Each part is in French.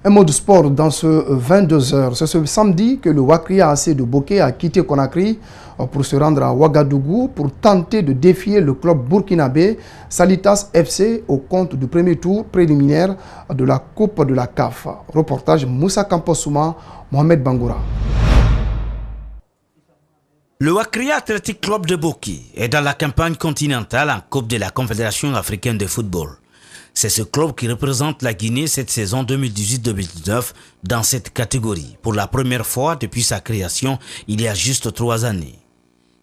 Un mot de sport dans ce 22h. C'est ce samedi que le Wakria AC de Bokeh a quitté Conakry pour se rendre à Ouagadougou pour tenter de défier le club burkinabé Salitas FC au compte du premier tour préliminaire de la Coupe de la CAF. Reportage Moussa Kamposouma, Mohamed Bangoura. Le Wakria Athletic Club de Bokeh est dans la campagne continentale en Coupe de la Confédération africaine de football. C'est ce club qui représente la Guinée cette saison 2018-2019 dans cette catégorie, pour la première fois depuis sa création il y a juste 3 années.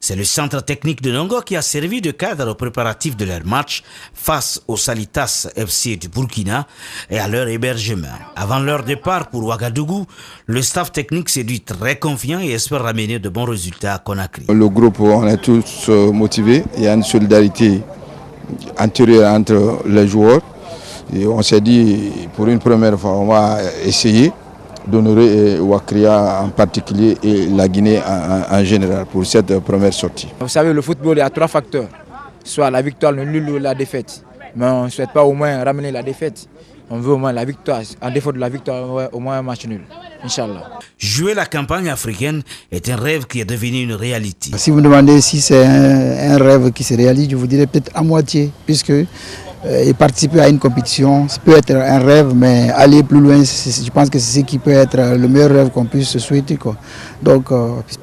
C'est le centre technique de Nongo qui a servi de cadre aux préparatifs de leur match face au Salitas FC du Burkina et à leur hébergement. Avant leur départ pour Ouagadougou, le staff technique s'est dit très confiant et espère ramener de bons résultats à Conakry. Le groupe, on est tous motivés, il y a une solidarité antérieure entre les joueurs. Et on s'est dit, pour une première fois, on va essayer d'honorer Wakria en particulier et la Guinée en général pour cette première sortie. Vous savez, le football, il y a 3 facteurs, soit la victoire, le nul ou la défaite. Mais on ne souhaite pas au moins ramener la défaite. On veut au moins la victoire. En défaut de la victoire, au moins un match nul. Inch'Allah. Jouer la campagne africaine est un rêve qui est devenu une réalité. Si vous me demandez si c'est un rêve qui se réalise, je vous dirais peut-être à moitié, puisque et participer à une compétition, ça peut être un rêve, mais aller plus loin, je pense que c'est ce qui peut être le meilleur rêve qu'on puisse se souhaiter, quoi. Donc,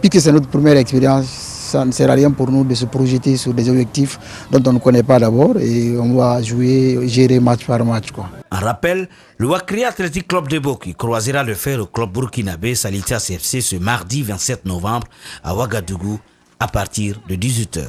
puisque c'est notre première expérience, ça ne sert à rien pour nous de se projeter sur des objectifs dont on ne connaît pas d'abord et on va jouer, gérer match par match, quoi. En rappel, le Wakria Athletic Club de Bokeh croisera le fer au club burkinabé Salitas FC ce mardi 27 novembre à Ouagadougou à partir de 18h.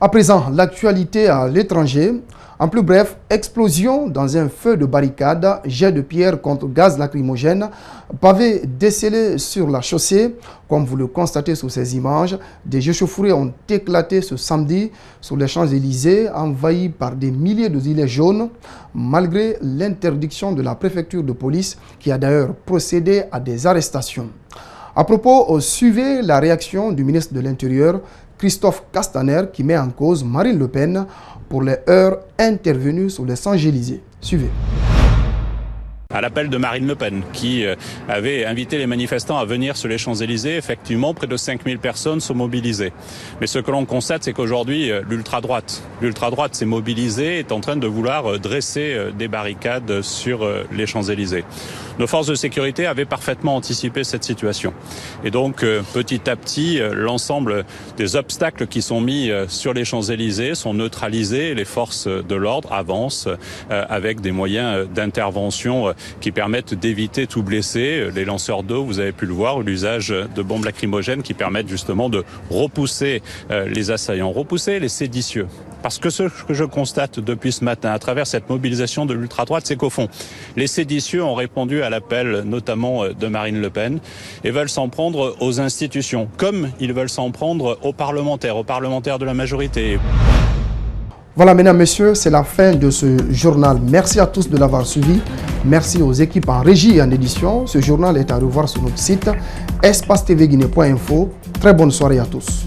À présent, l'actualité à l'étranger. En plus bref, explosion dans un feu de barricade, jet de pierre contre gaz lacrymogène, pavé décelé sur la chaussée. Comme vous le constatez sur ces images, des échauffourées ont éclaté ce samedi sur les Champs-Élysées, envahis par des milliers de gilets jaunes, malgré l'interdiction de la préfecture de police qui a d'ailleurs procédé à des arrestations. À propos, suivez la réaction du ministre de l'Intérieur, Christophe Castaner, qui met en cause Marine Le Pen pour les heurts intervenus sur les Champs-Élysées. Suivez. À l'appel de Marine Le Pen, qui avait invité les manifestants à venir sur les Champs-Élysées, effectivement, près de 5000 personnes sont mobilisées. Mais ce que l'on constate, c'est qu'aujourd'hui, l'ultra-droite s'est mobilisée, est en train de vouloir dresser des barricades sur les Champs-Élysées. Nos forces de sécurité avaient parfaitement anticipé cette situation. Et donc, petit à petit, l'ensemble des obstacles qui sont mis sur les Champs-Élysées sont neutralisés. Les forces de l'ordre avancent avec des moyens d'intervention qui permettent d'éviter tout blessé. Les lanceurs d'eau, vous avez pu le voir, l'usage de bombes lacrymogènes qui permettent justement de repousser les assaillants, repousser les séditieux. Parce que ce que je constate depuis ce matin, à travers cette mobilisation de l'ultra-droite, c'est qu'au fond, les séditieux ont répondu à l'appel notamment de Marine Le Pen et veulent s'en prendre aux institutions, comme ils veulent s'en prendre aux parlementaires de la majorité. Voilà, mesdames, messieurs, c'est la fin de ce journal. Merci à tous de l'avoir suivi. Merci aux équipes en régie et en édition. Ce journal est à revoir sur notre site espacetvguinée.info. Très bonne soirée à tous.